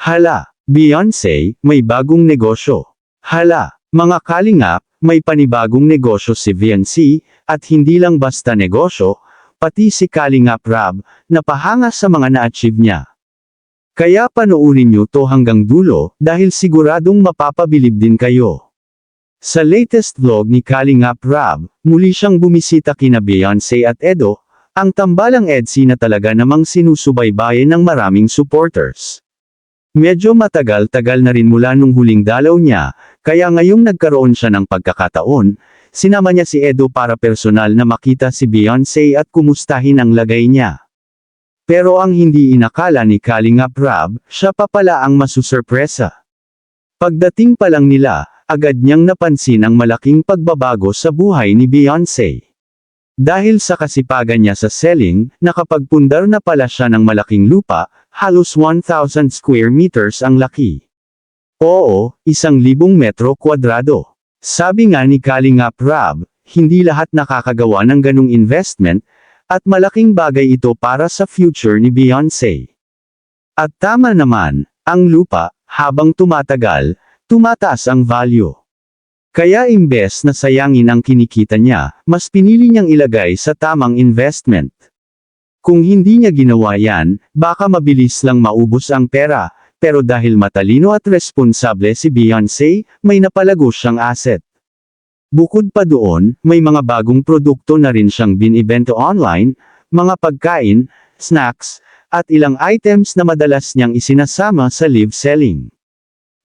Hala, Beyonce, may bagong negosyo. Hala, mga kalingap, may panibagong negosyo si Beyonce, at hindi lang basta negosyo, pati si Kalingap Rab, napahanga sa mga na-achieve niya. Kaya panoorin nyo to hanggang dulo, dahil siguradong mapapabilib din kayo. Sa latest vlog ni Kalingap Rab, muli siyang bumisita kina Beyonce at Edo, ang tambalang EDC na talaga namang sinusubaybayan ng maraming supporters. Medyo matagal-tagal na rin mula nung huling dalaw niya, kaya ngayong nagkaroon siya ng pagkakataon, sinama niya si Edo para personal na makita si Beyonce at kumustahin ang lagay niya. Pero ang hindi inakala ni Kalingap Rab, siya pa pala ang masusurpresa. Pagdating pa lang nila, agad niyang napansin ang malaking pagbabago sa buhay ni Beyonce. Dahil sa kasipagan niya sa selling, nakapagpundar na pala siya ng malaking lupa, halos 1,000 square meters ang laki. Oo, 1,000 metro kwadrado. Sabi nga ni Kalingap Rab, hindi lahat nakakagawa ng ganung investment, at malaking bagay ito para sa future ni Beyonce. At tama naman, ang lupa, habang tumatagal, tumataas ang value. Kaya imbes na sayangin ang kinikita niya, mas pinili niyang ilagay sa tamang investment. Kung hindi niya ginawa yan, baka mabilis lang maubos ang pera, pero dahil matalino at responsable si Beyonce, may napalago siyang asset. Bukod pa doon, may mga bagong produkto na rin siyang binibenta online, mga pagkain, snacks, at ilang items na madalas niyang isinasama sa live selling.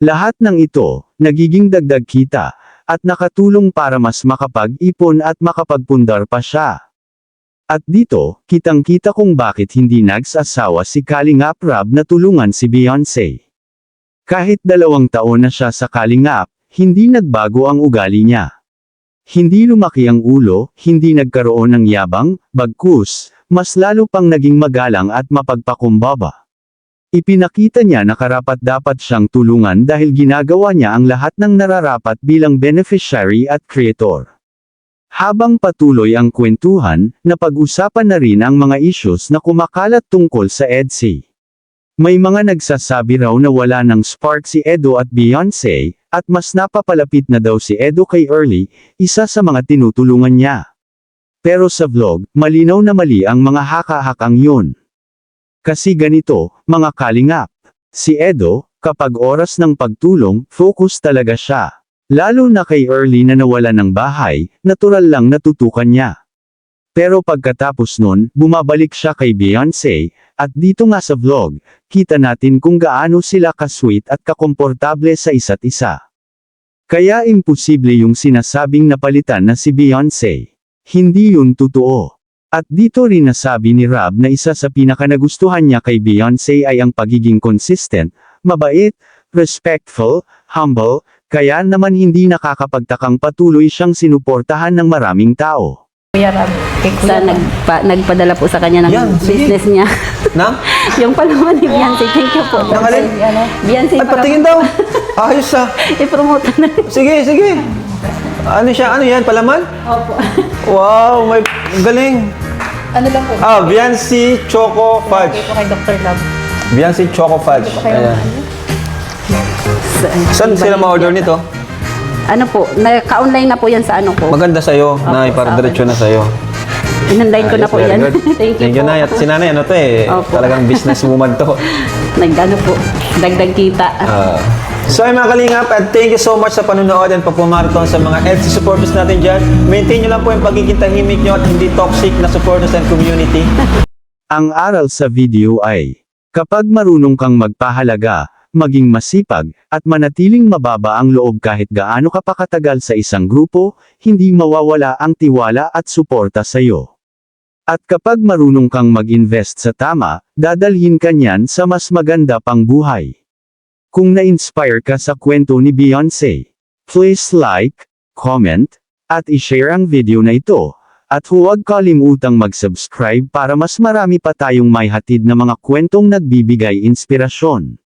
Lahat ng ito, nagiging dagdag kita, at nakatulong para mas makapag-ipon at makapagpundar pa siya. At dito, kitang-kita kung bakit hindi nagsasawa si Kalingap Rab na tulungan si Beyonce. Kahit 2 taon na siya sa Kalingap, hindi nagbago ang ugali niya. Hindi lumaki ang ulo, hindi nagkaroon ng yabang, bagkus, mas lalo pang naging magalang at mapagpakumbaba. Ipinakita niya na karapat-dapat siyang tulungan dahil ginagawa niya ang lahat ng nararapat bilang beneficiary at creator. Habang patuloy ang kwentuhan, napag-usapan na rin ang mga issues na kumakalat tungkol sa EDC. May mga nagsasabi raw na wala ng spark si Edo at Beyonce, at mas napapalapit na daw si Edo kay Early, isa sa mga tinutulungan niya. Pero sa vlog, malinaw na mali ang mga haka-hakang yun. Kasi ganito, mga kalingap. Si Edo, kapag oras ng pagtulong, focus talaga siya. Lalo na kay Early na nawala ng bahay, natural lang natutukan niya. Pero pagkatapos nun, bumabalik siya kay Beyonce, at dito nga sa vlog, kita natin kung gaano sila ka-sweet at kakomportable sa isa't isa. Kaya imposible yung sinasabing napalitan na si Beyonce. Hindi yun totoo. At dito rin nasabi ni Rab na isa sa pinakanagustuhan niya kay Beyonce ay ang pagiging consistent, mabait, respectful, humble, kaya naman hindi nakakapagtakang patuloy siyang sinuportahan ng maraming tao. Kuya Rab, nagpadala po sa kanya ng Yan, sige. business niya. Na? Yung palaman ni Beyonce, thank you po. Nangalin? Beyonce, Ay, patingin daw. Ayos ah. i-promote na. Sige, sige. Ano siya? Ano yan? Palaman? Opo. Wow, may galing. Ano lang po? Ah, Beyonce Choco Fudge. Okay po kay Dr. Love. Beyonce Choco Fudge. Kayo, Ayan. Saan sila ma-order nito? Ano po, naka-online na po yan sa ano po. Maganda sa'yo, na Opo, ipara-diretso na sa'yo. Inundahin ko na po Very yan. good. Thank you Thank you, po. Nay. At si Nanay, ano to eh, Opo. talagang businesswoman to. Nagdano po, dagdag kita. So ay mga kalingap, at thank you so much sa panunood and pagpumaraton sa mga EDC supporters natin dyan. Maintain nyo lang po yung pagiging tahimik nyo at hindi toxic na supporters and community. Ang aral sa video ay, kapag marunong kang magpahalaga, maging masipag, at manatiling mababa ang loob kahit gaano ka pa katagal sa isang grupo, hindi mawawala ang tiwala at suporta sa iyo. At kapag marunong kang mag-invest sa tama, dadalhin ka niyan sa mas maganda pang buhay. Kung na-inspire ka sa kwento ni Beyonce, please like, comment, at i-share ang video na ito, at huwag kalimutang mag-subscribe para mas marami pa tayong may hatid na mga kwentong nagbibigay inspirasyon.